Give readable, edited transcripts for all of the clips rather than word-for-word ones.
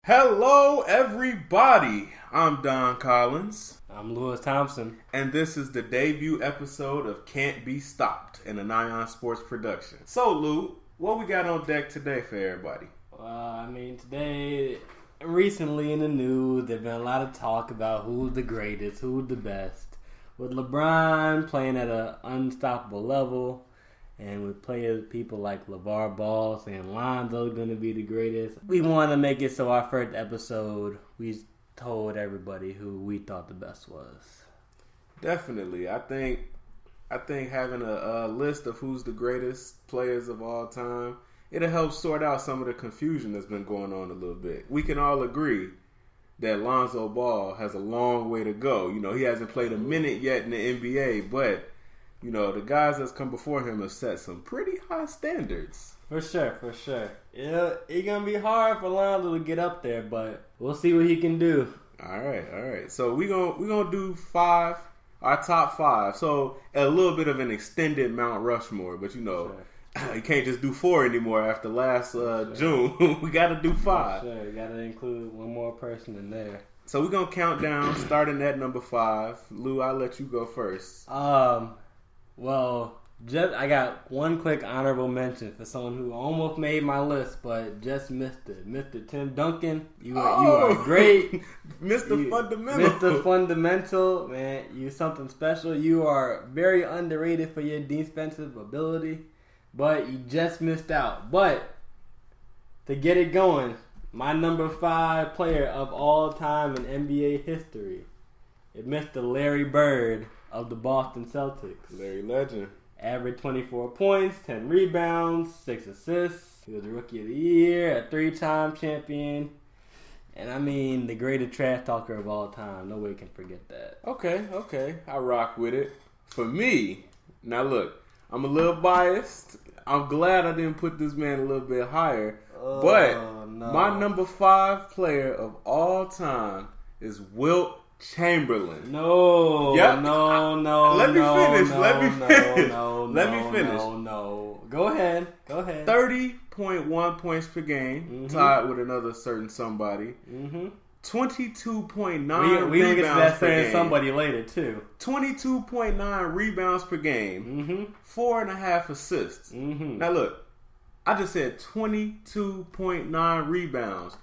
Hello, everybody. I'm Don Collins. I'm Lewis Thompson. And this is the debut episode of Can't Be Stopped in a Nyan Sports production. So, Lou, what we got on deck today for everybody? Today, recently in the news, there's been a lot of talk about who's the greatest, who's the best. With LeBron playing at an unstoppable level, and with people like LeVar Ball saying Lonzo's going to be the greatest. We want to make it so our first episode, we told everybody who we thought the best was. Definitely. I think having a list of who's the greatest players of all time, it'll help sort out some of the confusion that's been going on a little bit. We can all agree that Lonzo Ball has a long way to go. You know, he hasn't played a minute yet in the NBA, but you know, the guys that's come before him have set some pretty high standards. For sure. Yeah, it's going to be hard for Lonzo to get up there, but we'll see what he can do. All right. So we're gonna do our top five. So a little bit of an extended Mount Rushmore, but you know, you can't just do 4 anymore after last June. We got to do 5. Sure, you got to include one more person in there. So we're going to count down, starting at number 5. Lou, I'll let you go first. Well, I got one quick honorable mention for someone who almost made my list, but just missed it. Mr. Tim Duncan, you are great. Mr. Fundamental. Mr. Fundamental, man, you're something special. You are very underrated for your defensive ability, but you just missed out. But to get it going, my number 5 player of all time in NBA history is Mr. Larry Bird of the Boston Celtics. Larry Legend. Averaged 24 points, 10 rebounds, 6 assists. He was the Rookie of the Year, a 3-time champion. And I mean, the greatest trash talker of all time. Nobody can forget that. Okay. I rock with it. For me, now look, I'm a little biased. I'm glad I didn't put this man a little bit higher. My number 5 player of all time is Wilt Chamberlain. No. Let me finish. No. Go ahead. 30.1 points per game, tied with another certain somebody. 22.9 we gonna get to that per game. somebody later too. 22.9 rebounds per game. 4.5 assists. Now look, I just said 22.9 rebounds.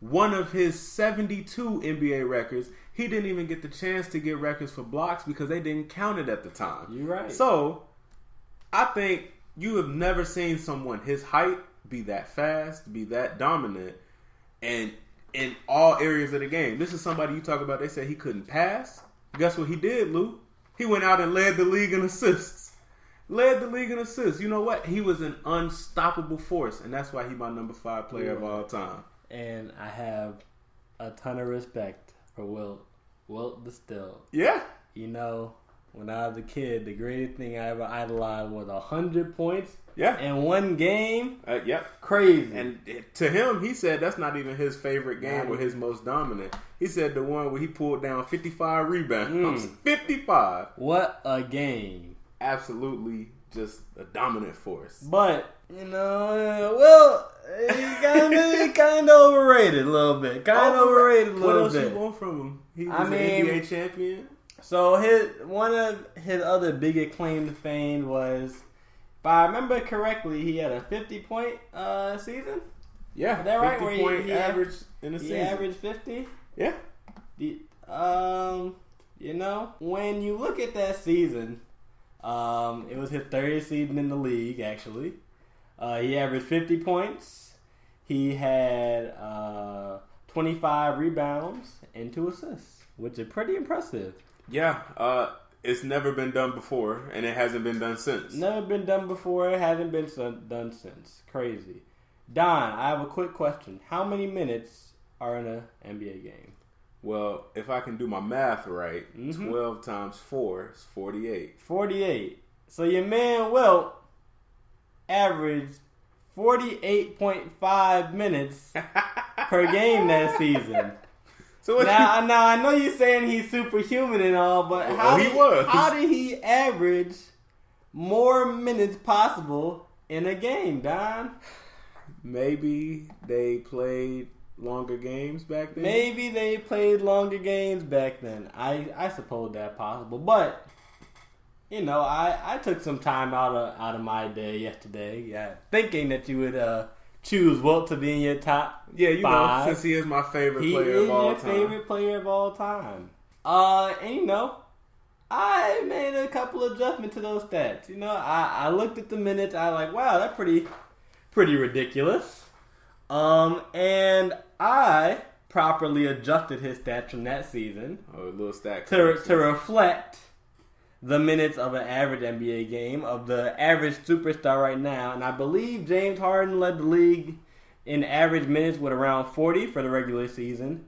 One of his 72 NBA records. He didn't even get the chance to get records for blocks because they didn't count it at the time. You're right. So, I think you have never seen someone his height be that fast, be that dominant, and in all areas of the game. This is somebody you talk about, they said he couldn't pass. Guess what he did, Lou? He went out and led the league in assists. You know what? He was an unstoppable force, and that's why he's my number 5 player of all time. And I have a ton of respect for Wilt the Still. Yeah. You know, when I was a kid, the greatest thing I ever idolized was 100 points. Yeah. In one game. Yep. Crazy. And to him, he said that's not even his favorite game or his most dominant. He said the one where he pulled down 55 rebounds. 55. What a game. Absolutely just a dominant force. But, you know, he's kind of overrated a little bit. What else you want from him? He was an NBA champion. So one of his other big claim to fame was, if I remember correctly, he had a 50-point season. Yeah, is that right? 50-point average in a season. He averaged 50. Yeah. You know, when you look at that season, it was his 30th season in the league. Actually, he averaged 50 points. He had 25 rebounds and 2 assists, which is pretty impressive. Yeah, it's never been done before, and it hasn't been done since. Never been done before. It hasn't been done since. Crazy. Don, I have a quick question. How many minutes are in an NBA game? Well, if I can do my math right, 12 times 4 is 48. 48. So your man Wilt averaged 48.5 minutes per game that season. So now I know you're saying he's superhuman and all, but how did he average more minutes possible in a game, Don? Maybe they played longer games back then. Maybe they played longer games back then. I suppose that's possible. But, you know, I took some time out of my day yesterday, thinking that you would choose Wilt to be in your top Yeah, you 5. know, since he is my favorite He player is of all your time. favorite player of all time. And you know, I made a couple adjustments to those stats. You know, I looked at the minutes. I like, wow, that's pretty ridiculous. And I properly adjusted his stats from that season Oh, a little stack to reflect the minutes of an average NBA game of the average superstar right now. And I believe James Harden led the league in average minutes with around 40 for the regular season.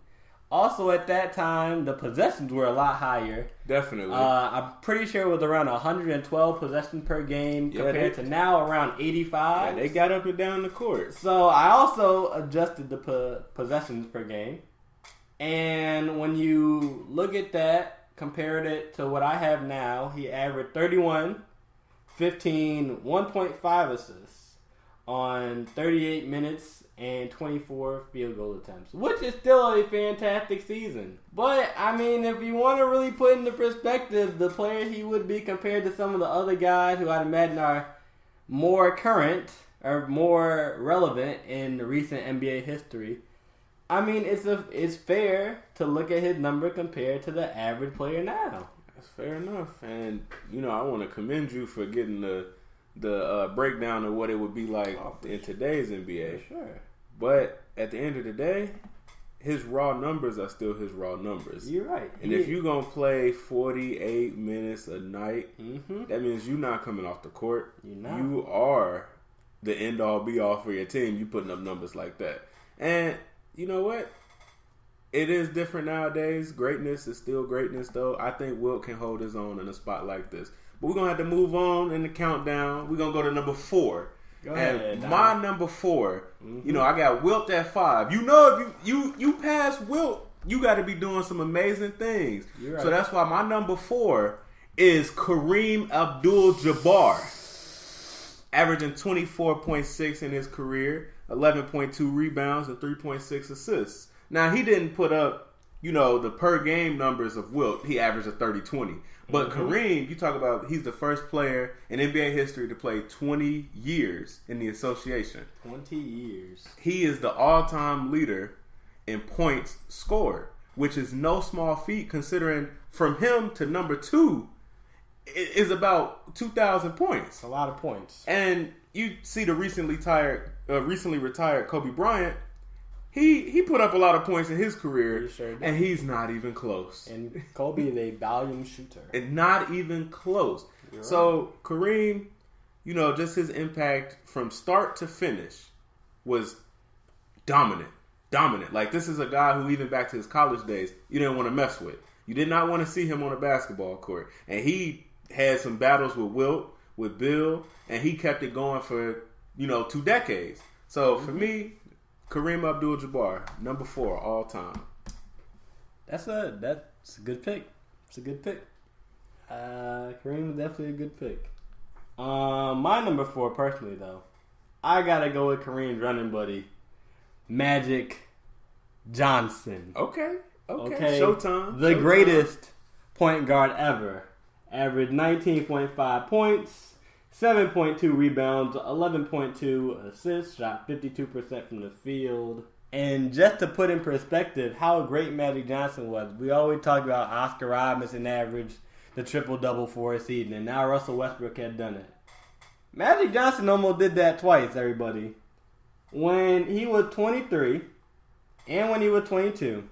Also, at that time, the possessions were a lot higher. Definitely. I'm pretty sure it was around 112 possessions per game compared to now around 85. Yeah, they got up and down the court. So I also adjusted the possessions per game. And when you look at that, compared it to what I have now, he averaged 31, 15, 1.5 assists on 38 minutes and 24 field goal attempts, which is still a fantastic season. But, I mean, if you want to really put into perspective the player he would be compared to some of the other guys who I'd imagine are more current or more relevant in recent NBA history, I mean, it's fair to look at his number compared to the average player now. That's fair enough. And, you know, I want to commend you for getting the breakdown of what it would be like in today's NBA. For sure. But at the end of the day, his raw numbers are still his raw numbers. You're right. And if you're going to play 48 minutes a night, Mm-hmm. that means you're not coming off the court. You're not. You are the end-all, be-all for your team. You putting up numbers like that. And you know what? It is different nowadays. Greatness is still greatness, though. I think Wilt can hold his own in a spot like this. But we're going to have to move on in the countdown. We're going to go to number 4. Go ahead, And Don. my number 4, you know, I got Wilt at 5. You know, if you pass Wilt, you got to be doing some amazing things. You're right. So that's why my number 4 is Kareem Abdul-Jabbar, averaging 24.6 in his career, 11.2 rebounds, and 3.6 assists. Now, he didn't put up, you know, the per-game numbers of Wilt. He averaged a 30-20. But Kareem, you talk about, he's the first player in NBA history to play 20 years in the association. 20 years. He is the all-time leader in points scored, which is no small feat considering from him to number 2 is about 2,000 points. It's a lot of points. And you see the recently retired Kobe Bryant. He put up a lot of points in his career, He sure did. and he's not even close. And Kobe is a volume shooter. And not even close. You're So Kareem, you know, just his impact from start to finish was dominant. Like, this is a guy who, even back to his college days, you didn't want to mess with. You did not want to see him on a basketball court. And he had some battles with Wilt, with Bill, and he kept it going for, you know, 2 decades. So for me, Kareem Abdul-Jabbar, number 4 all time. That's a good pick. It's a good pick. Kareem is definitely a good pick. My number 4, personally, though, I gotta go with Kareem's running buddy, Magic Johnson. Okay. Showtime. The greatest point guard ever. Averaged 19.5 points, 7.2 rebounds, 11.2 assists, shot 52% from the field. And just to put in perspective how great Magic Johnson was, we always talk about Oscar Robertson averaged the triple-double for a season, and now Russell Westbrook had done it. Magic Johnson almost did that twice, everybody. When he was 23 and when he was 22.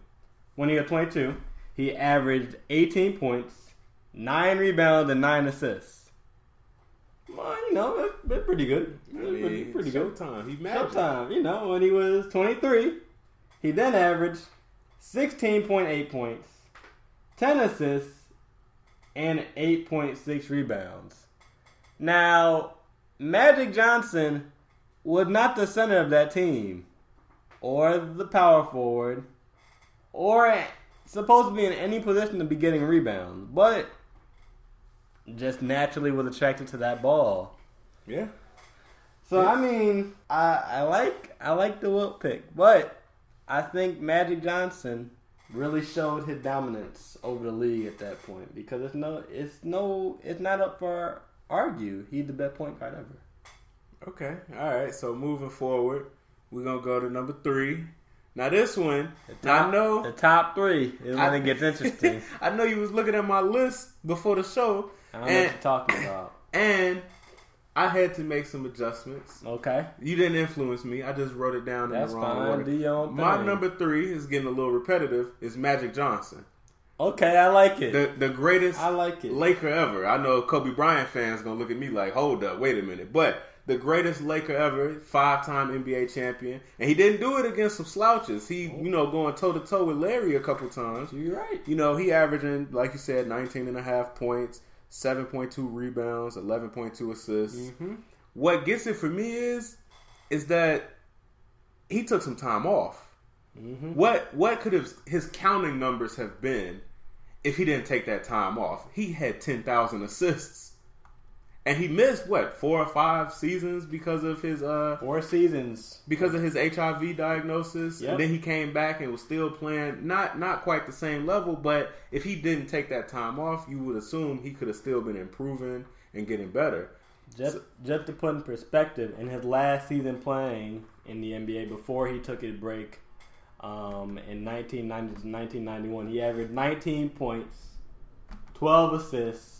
When he was 22, he averaged 18 points, 9 rebounds, and 9 assists. Well, you know, that's pretty good. Pretty good. Showtime. He Magic. Showtime. You know, when he was 23, he then averaged 16.8 points, 10 assists, and 8.6 rebounds. Now, Magic Johnson was not the center of that team, or the power forward, or supposed to be in any position to be getting rebounds, but just naturally was attracted to that ball. Yeah. So I mean, I like the Wilt pick, but I think Magic Johnson really showed his dominance over the league at that point because it's not up for argue. He's the best point guard ever. Okay, all right. So moving forward, we're gonna go to number 3. Now this one, the top 3 is when it gets interesting. I know you was looking at my list before the show. I don't know what you're talking about. And I had to make some adjustments. Okay. You didn't influence me. I just wrote it down in the wrong order. Do your own thing. My number 3 is getting a little repetitive. Is Magic Johnson. Okay, I like it. The greatest I like it. Laker ever. I know Kobe Bryant fans gonna look at me like, hold up, wait a minute. But the greatest Laker ever, 5-time NBA champion, and he didn't do it against some slouches. He, going toe to toe with Larry a couple times. You're right. He averaging, like you said, 19.5 points, 7.2 rebounds, 11.2 assists. Mm-hmm. What gets it for me is that he took some time off. Mm-hmm. What could his counting numbers have been if he didn't take that time off? He had 10,000 assists. And he missed 4 or 5 seasons because of his 4 seasons because of his HIV diagnosis. Yep. And then he came back and was still playing not quite the same level. But if he didn't take that time off, you would assume he could have still been improving and getting better. Just to put in perspective, in his last season playing in the NBA before he took his break in 1990 to 1991, he averaged 19 points, 12 assists,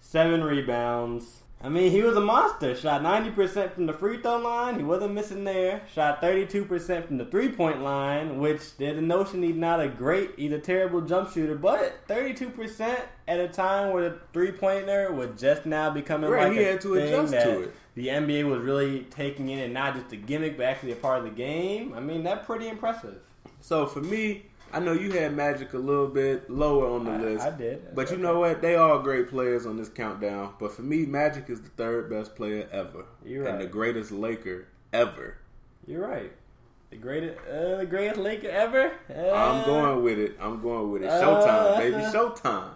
7 rebounds. I mean, he was a monster. Shot 90% from the free throw line. He wasn't missing there. Shot 32% from the 3-point line, which there's a notion he's a terrible jump shooter, but 32% at a time where the 3-pointer was just now becoming he had to adjust to it. The NBA was really taking in and not just a gimmick, but actually a part of the game. I mean, that's pretty impressive. So for me, I know you had Magic a little bit lower on the list. I did. But you know what? They all great players on this countdown. But for me, Magic is the 3rd best player ever. You're right. And the greatest Laker ever. You're right. The greatest Laker ever? I'm going with it. Showtime, baby. Showtime.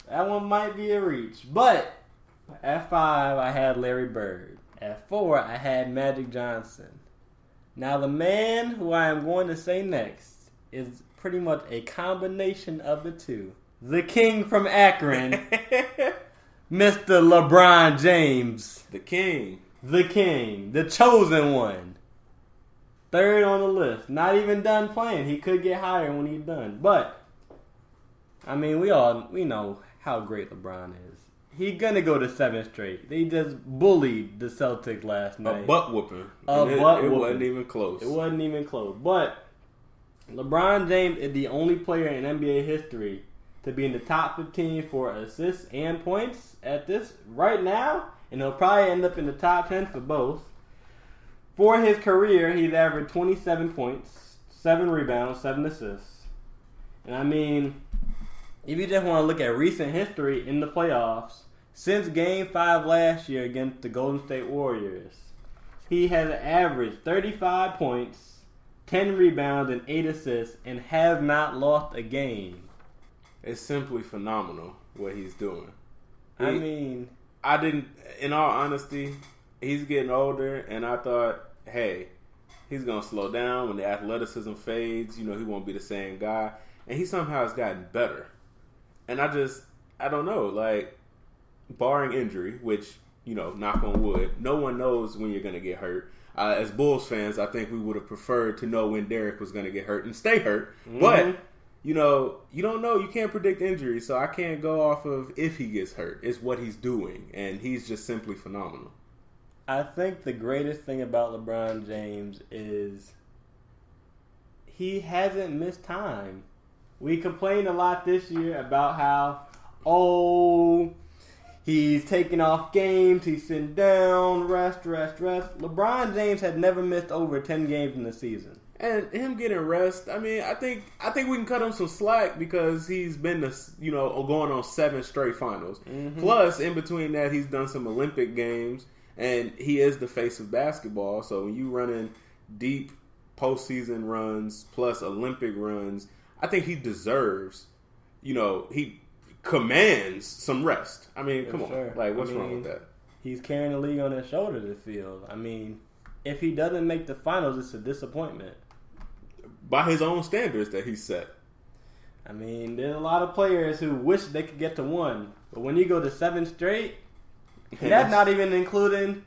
That one might be a reach. But at 5, I had Larry Bird. At 4, I had Magic Johnson. Now, the man who I am going to say next is pretty much a combination of the two. The king from Akron, Mr. LeBron James. The king. The chosen one. 3rd on the list. Not even done playing. He could get higher when he's done. But, I mean, we know how great LeBron is. He's gonna go to 7 straight. They just bullied the Celtics last night. A butt whooping. It wasn't even close. It wasn't even close. But LeBron James is the only player in NBA history to be in the top 15 for assists and points at this right now, and he'll probably end up in the top 10 for both. For his career, he's averaged 27 points, 7 rebounds, 7 assists. And I mean, if you just want to look at recent history in the playoffs, since Game 5 last year against the Golden State Warriors, he has averaged 35 points, 10 rebounds, and 8 assists, and has not lost a game. It's simply phenomenal what he's doing. In all honesty, he's getting older, and I thought, hey, he's going to slow down when the athleticism fades. He won't be the same guy. And he somehow has gotten better. And I don't know, barring injury, which, knock on wood, no one knows when you're going to get hurt. As Bulls fans, I think we would have preferred to know when Derek was going to get hurt and stay hurt. Mm-hmm. But, you don't know. You can't predict injuries, so I can't go off of if he gets hurt. It's what he's doing, and he's just simply phenomenal. I think the greatest thing about LeBron James is he hasn't missed time. We complained a lot this year about how, he's taking off games, he's sitting down, rest. LeBron James had never missed over 10 games in the season. And him getting rest, I mean, I think we can cut him some slack because he's been, going on 7 straight finals. Mm-hmm. Plus, in between that, he's done some Olympic games, and he is the face of basketball. So when you running deep postseason runs plus Olympic runs, I think he deserves, he commands some rest. I mean, come on. What's wrong with that? He's carrying the league on his shoulders, it feels. I mean, if he doesn't make the finals, it's a disappointment. by his own standards that he set. I mean, there's a lot of players who wish they could get to 1, but when you go to 7 straight, and that's not even including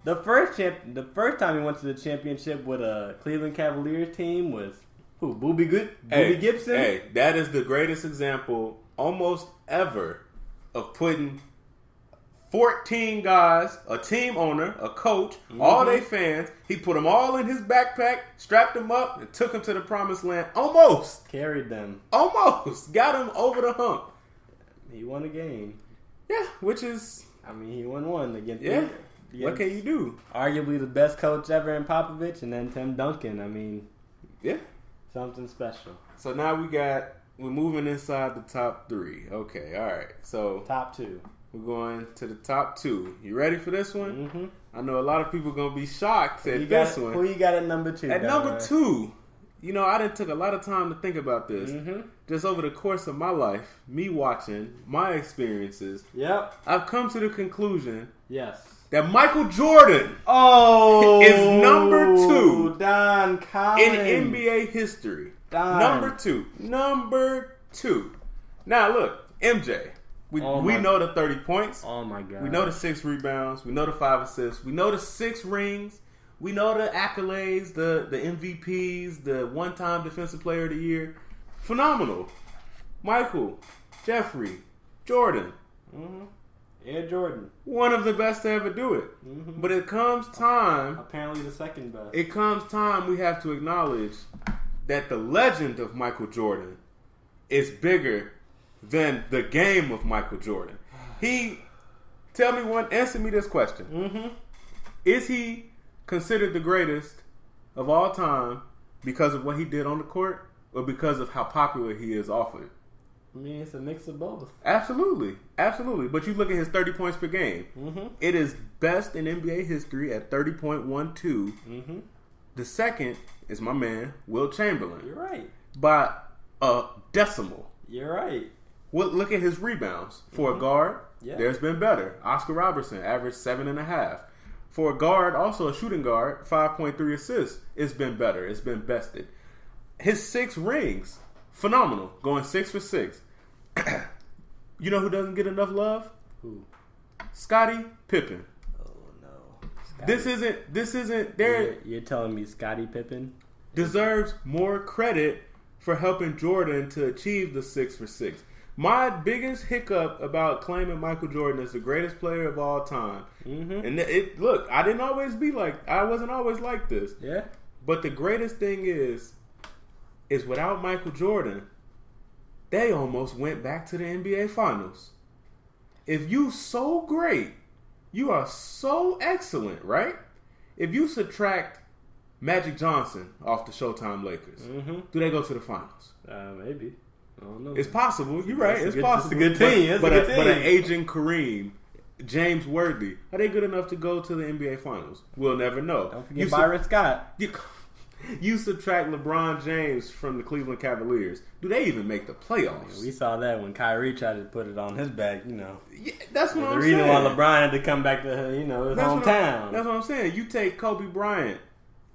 the first time he went to the championship with a Cleveland Cavaliers team was who? Booby Gibson. Hey, that is the greatest example almost ever of putting 14 guys, a team owner, a coach, all they fans. He put them all in his backpack, strapped them up, and took them to the promised land. Almost. Carried them. Almost. Got them over the hump. He won a game. Yeah, which is... I mean, he won one against... Yeah. What can you do? Arguably the best coach ever in Popovich, and then Tim Duncan. I mean... Yeah. Something special. So now we're moving inside the top 3. Okay, all right. So... Top 2. We're going to the top 2. You ready for this one? Mm-hmm. I know a lot of people going to be shocked at this one. Who you got at number 2? At number 2, you know, I done took a lot of time to think about this. Mm-hmm. Just over the course of my life, me watching, my experiences, I've come to the conclusion that Michael Jordan is number 2 Don Collins. in NBA history. Number 2. Number 2. Now, look, MJ. We know the 30 points. Oh, my God. We know the 6 rebounds. We know the 5 assists. We know the 6 rings. We know the accolades, the MVPs, the one-time Defensive Player of the Year. Phenomenal. Michael, Jeffrey, Jordan. Mm-hmm. Air Jordan. One of the best to ever do it. Mm-hmm. But it comes time... Apparently the second best. It comes time we have to acknowledge that the legend of Michael Jordan is bigger than the game of Michael Jordan. Answer me this question. Mm-hmm. Is he considered the greatest of all time because of what he did on the court or because of how popular he is off of it? I mean, it's a mix of both. Absolutely. Absolutely. But you look at his 30 points per game. Mm-hmm. It is best in NBA history at 30.12. Mm-hmm. The second is my man, Will Chamberlain. You're right. By a decimal. You're right. Well, look at his rebounds. For a guard, there's been better. Oscar Robertson averaged 7.5. For a guard, also a shooting guard, 5.3 assists. It's been better. It's been bested. His 6 rings, phenomenal. Going 6 for 6. You know who doesn't get enough love? Who? Scottie Pippen. Oh no. This isn't there. You're telling me Scottie Pippen deserves more credit for helping Jordan to achieve the 6 for 6. My biggest hiccup about claiming Michael Jordan as the greatest player of all time, and I wasn't always like this. Yeah. But the greatest thing is without Michael Jordan, they almost went back to the NBA Finals. If you so great, you are so excellent, right? If you subtract Magic Johnson off the Showtime Lakers, do they go to the finals? Maybe. I don't know. It's possible. You're right. It's possible. It's a good team. But an aging Kareem, James Worthy, are they good enough to go to the NBA Finals? We'll never know. Don't forget Byron Scott. You subtract LeBron James from the Cleveland Cavaliers. Do they even make the playoffs? Yeah, we saw that when Kyrie tried to put it on his back, Yeah, that's what I'm saying. The reason why LeBron had to come back to his hometown. That's what I'm saying. You take Kobe Bryant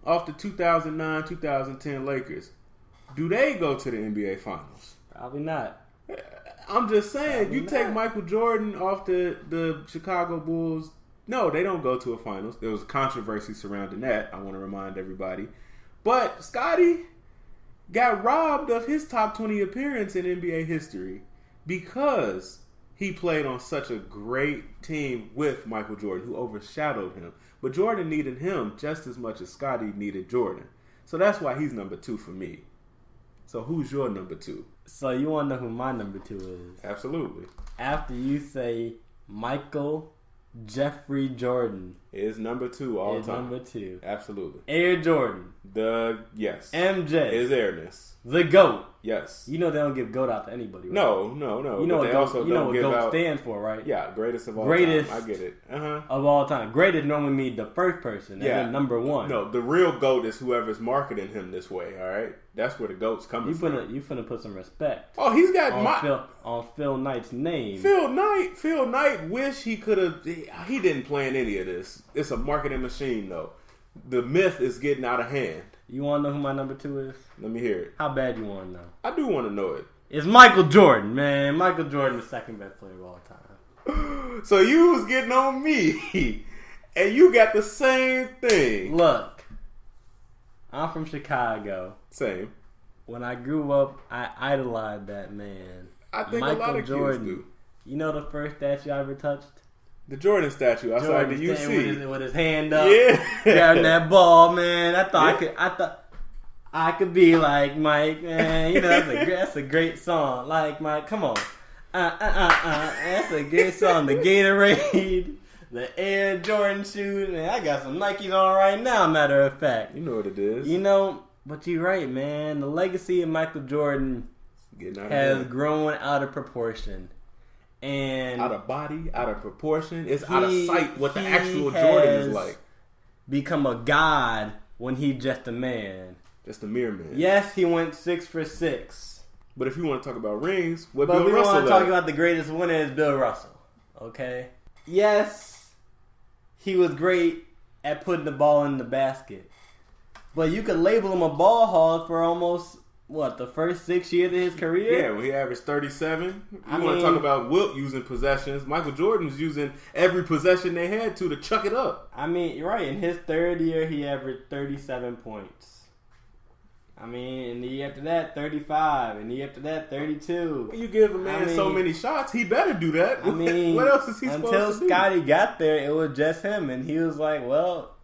off the 2009-2010 Lakers. Do they go to the NBA Finals? Probably not. I'm just saying, take Michael Jordan off the Chicago Bulls. No, they don't go to a finals. There was controversy surrounding that. I want to remind everybody. But Scottie got robbed of his top 20 appearance in NBA history because he played on such a great team with Michael Jordan, who overshadowed him. But Jordan needed him just as much as Scottie needed Jordan. So that's why he's number 2 for me. So who's your number 2? So you want to know who my number 2 is? Absolutely. After you say Michael Jeffrey Jordan is number 2 all time. Number 2. Absolutely. Air Jordan. Yes. MJ. His airness. The GOAT. Yes. You know they don't give GOAT out to anybody, right? No. You know what GOAT stands for, right? Yeah, greatest of all time. I get it. Of all time. Greatest normally means the first person. And then number 1. No, the real GOAT is whoever's marketing him this way, all right? That's where the GOAT's coming from. You finna put some respect. Oh, he's got on Phil Knight's name. Phil Knight wish he could have... He didn't plan any of this. It's a marketing machine, though. The myth is getting out of hand. You want to know who my number 2 is? Let me hear it. How bad you want to know? I do want to know it. It's Michael Jordan, man. Michael Jordan, the second best player of all time. So you was getting on me, and you got the same thing. Look, I'm from Chicago. Same. When I grew up, I idolized that man. I think Michael a lot of Jordan. kids do. You know the first statue I ever touched? The Jordan statue outside the UC. With his hand up, Yeah. grabbing that ball, man. I thought I could be like Mike, man. You know, that's a great song. Like Mike, come on. That's a great song. The Gatorade, the Air Jordan shoes. Man, I got some Nikes on right now, matter of fact. You know what it is. You know, but you're right, man. The legacy of Michael Jordan has grown out of proportion. And out of body, out of proportion. It's out of sight what the actual Jordan is like. Become a god when he's just a man. Just a mere man. Yes, he went 6 for 6. But if you want to talk about rings, what Bill Russell want to talk about the greatest winner is Bill Russell. Okay? Yes, he was great at putting the ball in the basket. But you could label him a ball hog for almost, the first 6 years of his career? Yeah, when he averaged 37. You want to talk about Wilt using possessions. Michael Jordan was using every possession they had to chuck it up. I mean, you're right. In his third year, he averaged 37 points. I mean, and the year after that, 35. And the year after that, 32. When you give a man so many shots, he better do that. I mean, what else is he supposed to do? Until Scotty got there, it was just him. And he was like, well,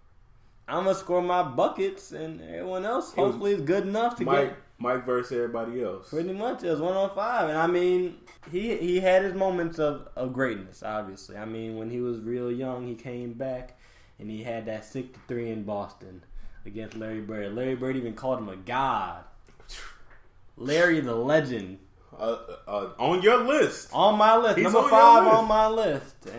I'm going to score my buckets. And everyone else hopefully is good enough to get... Mike versus everybody else. Pretty much. It was 1-on-5. And I mean, he had his moments of greatness, obviously. I mean, when he was real young, he came back and he had that 6-3 in Boston against Larry Bird. Larry Bird even called him a god. Larry the legend. On your list. On my list. He's Number 5 on my list.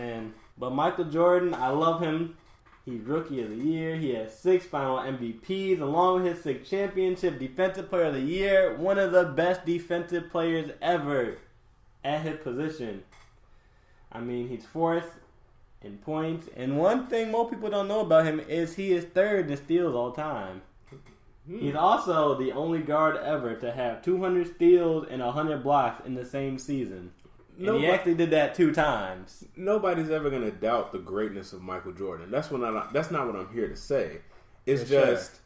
But Michael Jordan, I love him. He's Rookie of the Year. He has 6 final MVPs, along with his 6 championship Defensive Player of the Year. One of the best defensive players ever at his position. I mean, he's 4th in points. And one thing most people don't know about him is he is 3rd in steals all time. He's also the only guard ever to have 200 steals and 100 blocks in the same season. And he actually did that 2 times. Nobody's ever going to doubt the greatness of Michael Jordan. That's not what I'm here to say. It's just,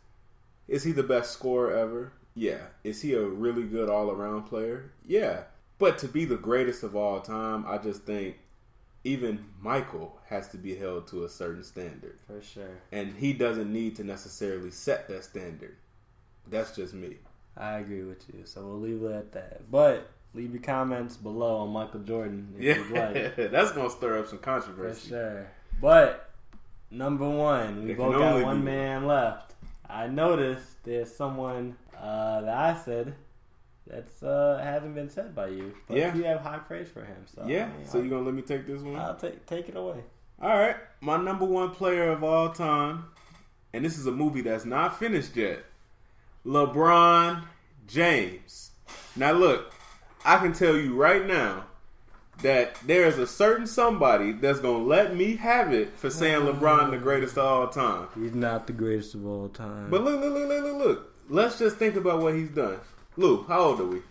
is he the best scorer ever? Yeah. Is he a really good all-around player? Yeah. But to be the greatest of all time, I just think even Michael has to be held to a certain standard. For sure. And he doesn't need to necessarily set that standard. That's just me. I agree with you. So we'll leave it at that. But... leave your comments below on Michael Jordan if you'd like. That's going to stir up some controversy. For sure. But, number 1, we both got one man left. I noticed there's someone that I said that's hasn't been said by you. But you have high praise for him. So, yeah, so you're going to let me take this one? I'll take it away. All right. My number 1 player of all time, and this is a movie that's not finished yet, LeBron James. Now, look. I can tell you right now that there is a certain somebody that's going to let me have it for saying LeBron the greatest of all time. He's not the greatest of all time. But look. Let's just think about what he's done. Lou, how old are we?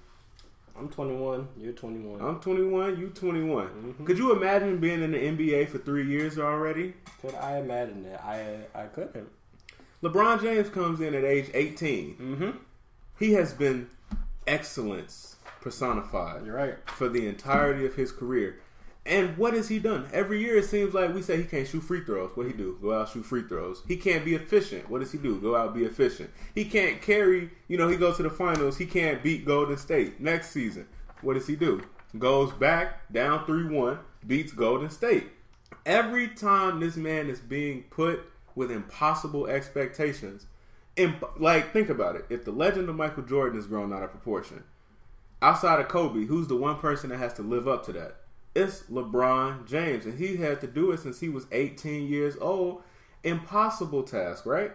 I'm 21. You're 21. I'm 21. You 21. Mm-hmm. Could you imagine being in the NBA for 3 years already? Could I imagine that? I couldn't. LeBron James comes in at age 18. Mm-hmm. He has been excellence personified. You're right. For the entirety of his career. And what has he done? Every year it seems like we say he can't shoot free throws. What he do? Go out shoot free throws. He can't be efficient. What does he do? Go out be efficient. He can't carry, he goes to the finals. He can't beat Golden State. Next season, what does he do? Goes back, down 3-1, beats Golden State. Every time this man is being put with impossible expectations, think about it. If the legend of Michael Jordan is grown out of proportion, outside of Kobe, who's the one person that has to live up to that? It's LeBron James. And he had to do it since he was 18 years old. Impossible task, right?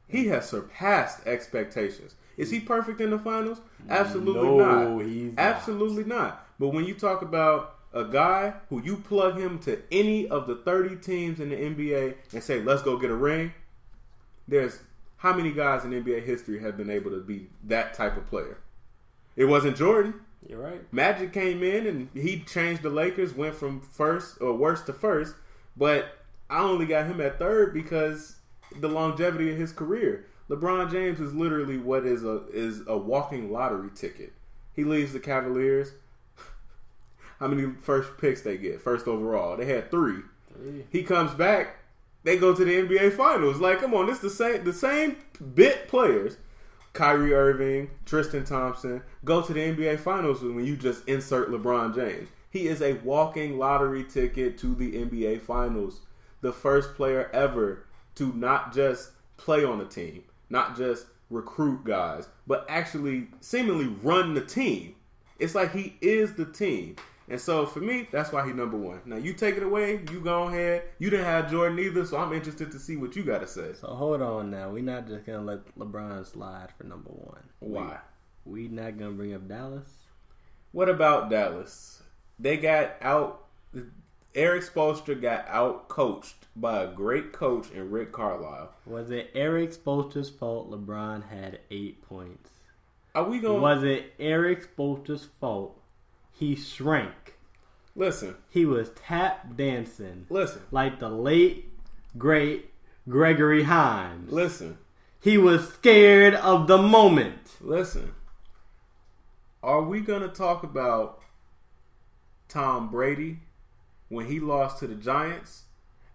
He has surpassed expectations. Is he perfect in the finals? Absolutely not. He's Absolutely not. But when you talk about a guy who you plug him to any of the 30 teams in the NBA and say, let's go get a ring, there's How many guys in NBA history have been able to be that type of player? It wasn't Jordan. You're right. Magic came in and he changed the Lakers, went from worst to first, but I only got him at third because the longevity of his career. LeBron James is literally what is a walking lottery ticket. He leaves the Cavaliers. How many first picks they get? First overall. They had 3. He comes back. They go to the NBA Finals. Like, come on, this the same bit players. Kyrie Irving, Tristan Thompson go to the NBA Finals when you just insert LeBron James. He is a walking lottery ticket to the NBA Finals. The first player ever to not just play on a team, not just recruit guys, but actually seemingly run the team. It's like he is the team. And so for me, that's why he's number 1. Now you take it away, you go ahead. You didn't have Jordan either, so I'm interested to see what you got to say. So hold on now. We're not just going to let LeBron slide for number 1. Why? We not going to bring up Dallas? What about Dallas? They got out. Eric Spoelstra got out coached by a great coach in Rick Carlisle. Was it Eric Spoelstra's fault LeBron had 8 points? Are we going? Was it Eric Spoelstra's fault he shrank? Listen. He was tap dancing. Listen. Like the late, great Gregory Hines. Listen. He was scared of the moment. Listen. Are we going to talk about Tom Brady when he lost to the Giants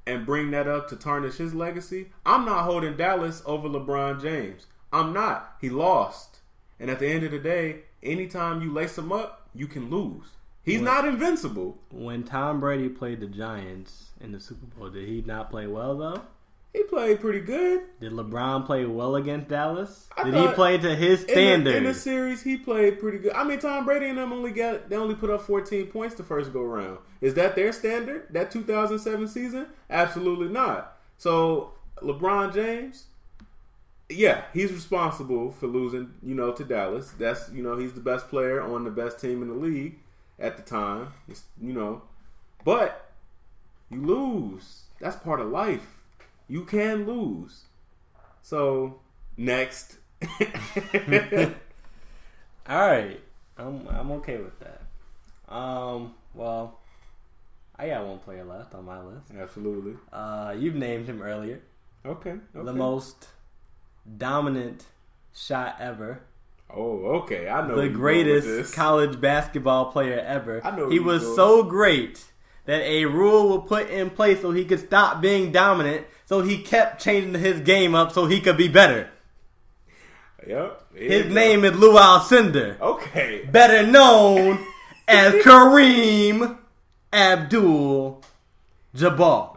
and bring that up to tarnish his legacy? I'm not holding Dallas over LeBron James. I'm not. He lost. And at the end of the day, anytime you lace him up, you can lose. He's not invincible. When Tom Brady played the Giants in the Super Bowl, did he not play well, though? He played pretty good. Did LeBron play well against Dallas? Did he play to his standard? In the series, he played pretty good. I mean, Tom Brady and them only put up 14 points the first go round. Is that their standard? That 2007 season? Absolutely not. So LeBron James, yeah, he's responsible for losing, to Dallas. That's, he's the best player on the best team in the league at the time. But you lose. That's part of life. You can lose. So, next. All right. I'm okay with that. Well, I got one player left on my list. Absolutely. You've named him earlier. Okay. The most dominant shot ever. Oh, okay. I know the greatest college basketball player ever. I know he was so great that a rule was put in place so he could stop being dominant. So he kept changing his game up so he could be better. Yep. His name is Louie Alcindor. Okay. Better known as Kareem Abdul-Jabbar.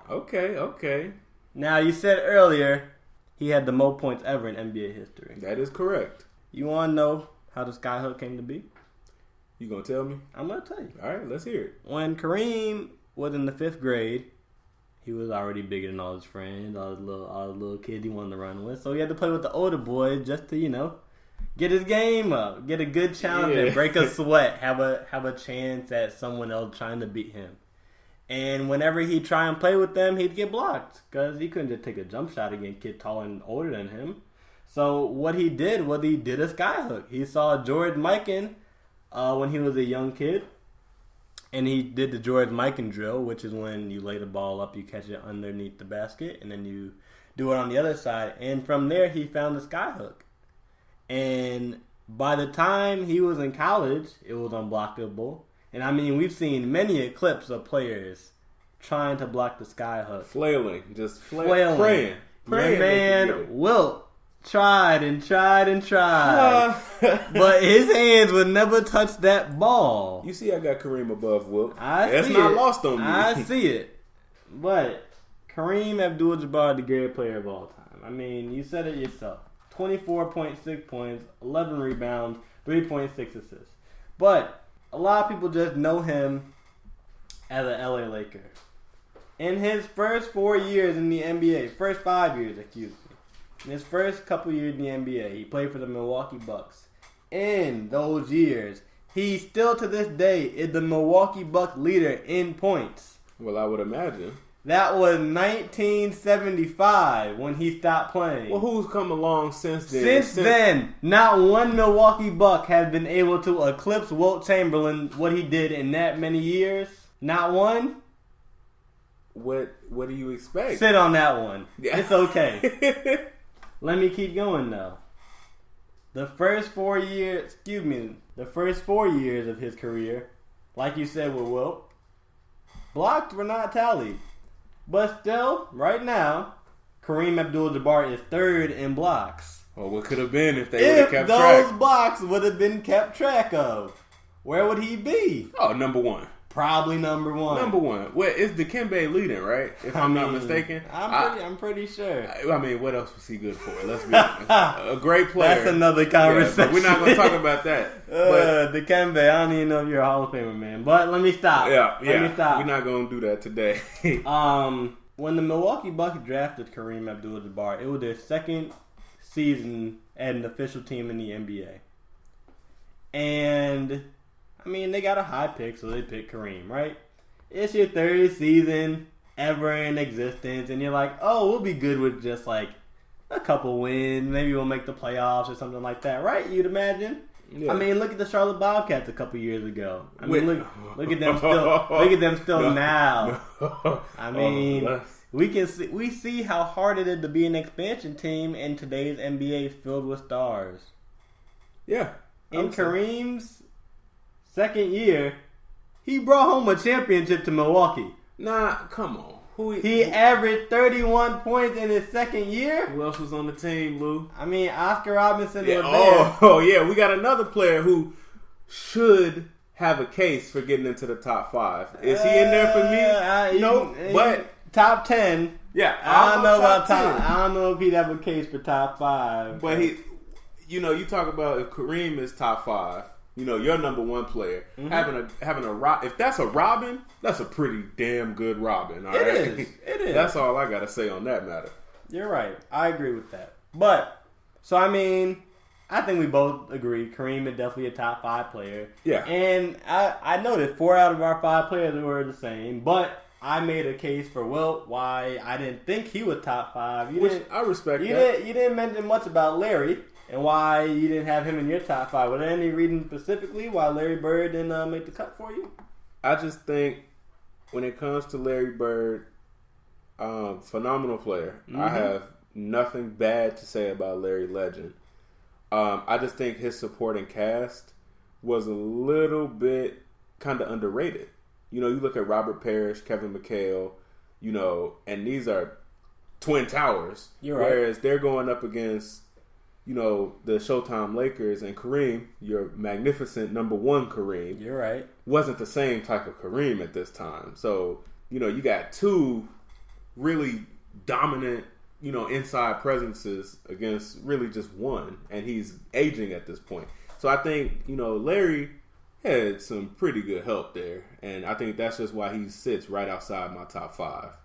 Okay. Now, you said earlier he had the most points ever in NBA history. That is correct. You want to know how the skyhook came to be? You gonna tell me? I'm gonna tell you. All right, let's hear it. When Kareem was in the 5th grade, he was already bigger than all his friends, all the little kids he wanted to run with. So he had to play with the older boys just to, get his game up, get a good challenge, and break a sweat, have a chance at someone else trying to beat him. And whenever he'd try and play with them, he'd get blocked because he couldn't just take a jump shot against a kid taller and older than him. So what he did was he did a skyhook. He saw George Mikan when he was a young kid. And he did the George Mikan drill, which is when you lay the ball up, you catch it underneath the basket, and then you do it on the other side. And from there, he found the skyhook. And by the time he was in college, it was unblockable. And I mean, we've seen many clips of players trying to block the skyhook. Flailing. Praying. Your man, Wilt, tried. But his hands would never touch that ball. You see I got Kareem above Wilt. That's not lost on me. I see it. But Kareem Abdul-Jabbar, the greatest player of all time. I mean, you said it yourself. 24.6 points, 11 rebounds, 3.6 assists. But a lot of people just know him as an LA Laker. In his first 4 years in the NBA, first 5 years, excuse me. In his first couple years in the NBA, he played for the Milwaukee Bucks. In those years, he still to this day is the Milwaukee Bucks leader in points. Well, I would imagine. That was 1975 when he stopped playing. Well, who's come along since then? Since then, not one Milwaukee Buck has been able to eclipse Wilt Chamberlain, what he did in that many years. Not one. What do you expect? Sit on that one. Yeah. It's okay. Let me keep going though. The first 4 years of his career, like you said with Wilt, blocks were not tallied. But still, right now, Kareem Abdul-Jabbar is third in blocks. Well, what could have been if they would have kept track? If those blocks would have been kept track of, where would he be? Oh, number one. Probably number one. Number one. Well, it's Dikembe leading, right? If I'm not mistaken. I'm pretty sure. I mean, what else was he good for? Let's be honest. A great player. That's another conversation. Yeah, we're not going to talk about that. Dikembe, I don't even know if you're a Hall of Famer, man. But let me stop. Let me stop. We're not going to do that today. When the Milwaukee Bucks drafted Kareem Abdul-Jabbar, it was their second season at an official team in the NBA. And I mean, they got a high pick, so they picked Kareem, right? It's your third season ever in existence, and you're like, oh, we'll be good with just like a couple wins. Maybe we'll make the playoffs or something like that, right? You'd imagine. Yeah. I mean, look at the Charlotte Bobcats a couple years ago. I mean, look at them still. Look at them still now. I mean, we see how hard it is to be an expansion team in today's NBA filled with stars. Yeah. In Kareem's second year, he brought home a championship to Milwaukee. Nah, come on. He averaged 31 points in his second year. Who else was on the team, Lou? I mean, Oscar Robinson was there. Oh, yeah. We got another player who should have a case for getting into the top 5. Is he in there for me? No, but top 10. Yeah, I don't know about top. I don't know if he'd have a case for top 5. But you talk about if Kareem is top 5. Your number one player having a if that's a Robin, that's a pretty damn good Robin. All right? It is. That's all I gotta say on that matter. You're right. I agree with that. But so I mean, I think we both agree Kareem is definitely a top 5 player. Yeah. And I noticed 4 out of our 5 players were the same, but I made a case for Wilt why I didn't think he was top 5. I respect that. You didn't mention much about Larry. And why you didn't have him in your top 5? Was there any reason specifically why Larry Bird didn't make the cut for you? I just think when it comes to Larry Bird, phenomenal player. I have nothing bad to say about Larry Legend. I just think his supporting cast was a little bit kind of underrated. You look at Robert Parrish, Kevin McHale, and these are Twin Towers. You're right. Whereas they're going up against the Showtime Lakers, and Kareem, your magnificent number one Kareem. You're right. Wasn't the same type of Kareem at this time. So, you got 2 really dominant, inside presences against really just one, and he's aging at this point. So I think, Larry had some pretty good help there, and I think that's just why he sits right outside my top 5.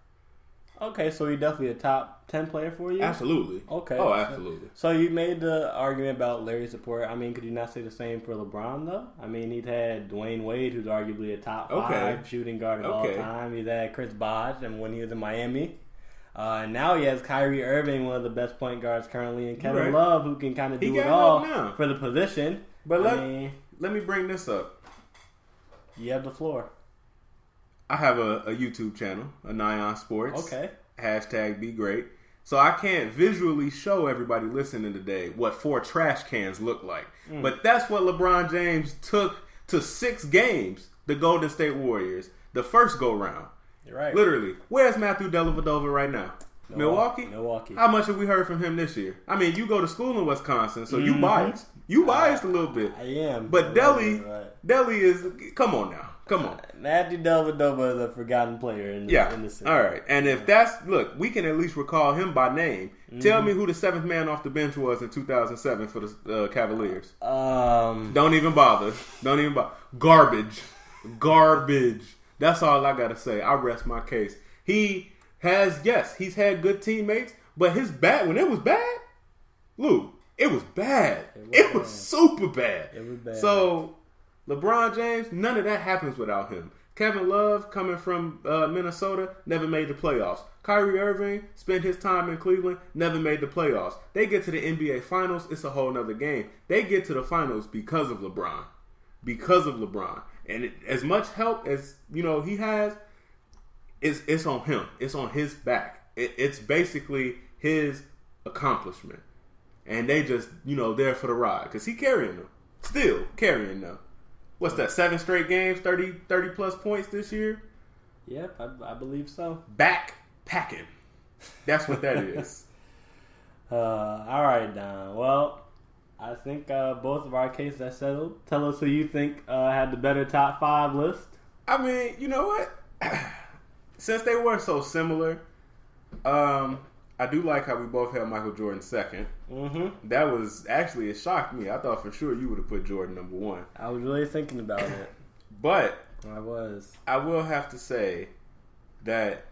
Okay, so he's definitely a top 10 player for you? Absolutely. Okay. Oh, absolutely. So you made the argument about Larry's support. I mean, could you not say the same for LeBron, though? I mean, he's had Dwayne Wade, who's arguably a top 5 shooting guard of all time. He's had Chris Bosh, and when he was in Miami. And now he has Kyrie Irving, one of the best point guards currently, and Kevin Love, who can kind of do it all for the position. But let me bring this up. You have the floor. I have a YouTube channel, a Nyan Sports. Okay. #BeGreat. So I can't visually show everybody listening today what 4 trash cans look like. But that's what LeBron James took to 6 games, the Golden State Warriors, the first go-round. You're right. Literally. Where's Matthew Dellavedova right now? Milwaukee? Milwaukee. How much have we heard from him this year? I mean, you go to school in Wisconsin, so you biased. You biased a little bit. I am. But Delly is, come on now. Come on. Matthew Dellavedova is a forgotten player in the city. All right. And if look, we can at least recall him by name. Tell me who the 7th man off the bench was in 2007 for the Cavaliers. Don't even bother. Garbage. That's all I got to say. I rest my case. He's had good teammates, but when it was bad, Lou, it was bad. It was super bad. It was bad. So LeBron James, none of that happens without him. Kevin Love, coming from Minnesota, never made the playoffs. Kyrie Irving spent his time in Cleveland, never made the playoffs. They get to the NBA Finals, it's a whole nother game. They get to the Finals because of LeBron. Because of LeBron. And as much help as, he has, it's on him. It's on his back. It's basically his accomplishment. And they just, there for the ride. Because he carrying them. Still carrying them. What's that, 7 straight games, 30 plus points this year? Yep, I believe so. Back packing. That's what that is. All right, Don. Well, I think both of our cases are settled. Tell us who you think had the better top 5 list. I mean, you know what? Since they were so similar, I do like how we both had Michael Jordan second. Mm-hmm. That was actually, it shocked me. I thought for sure you would have put Jordan number 1. I was really thinking about it. But I will have to say that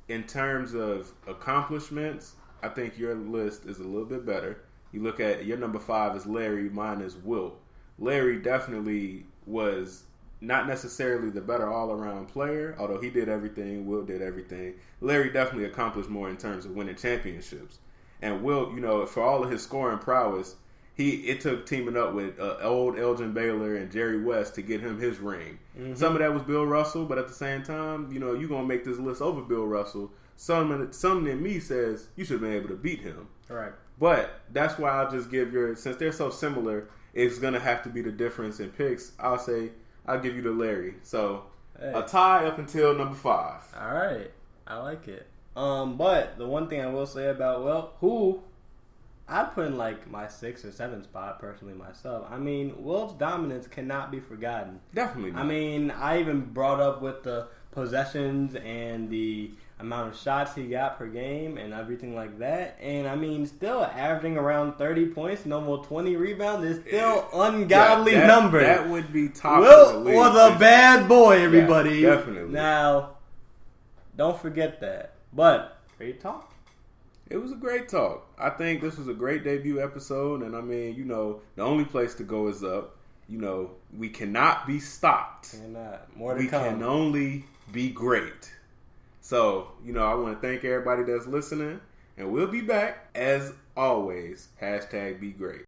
in terms of accomplishments, I think your list is a little bit better. You look at your number 5 is Larry, mine is Wilt. Larry definitely was not necessarily the better all-around player, although he did everything, Wilt did everything. Larry definitely accomplished more in terms of winning championships. And Wilt, for all of his scoring prowess, it took teaming up with old Elgin Baylor and Jerry West to get him his ring. Mm-hmm. Some of that was Bill Russell, but at the same time, you're going to make this list over Bill Russell. Something in me says you should have been able to beat him. All right. But that's why I'll just give since they're so similar, it's going to have to be the difference in picks. I'll give you the Larry. So, a tie up until number 5. All right. I like it. But the one thing I will say about who I put in like my 6th or 7th spot personally myself. I mean, Wilt's dominance cannot be forgotten. Definitely not. I mean, I even brought up with the possessions and the amount of shots he got per game and everything like that. And I mean, still averaging around 30 points, no more 20 rebounds is still ungodly number. That would be top. Wilt was a bad boy, everybody. Yeah, definitely. Now, don't forget that. But great talk. It was a great talk. I think this was a great debut episode, and I mean, the only place to go is up. We cannot be stopped. Cannot. More to come. We can only be great. So, I want to thank everybody that's listening, and we'll be back as always. #BeGreat.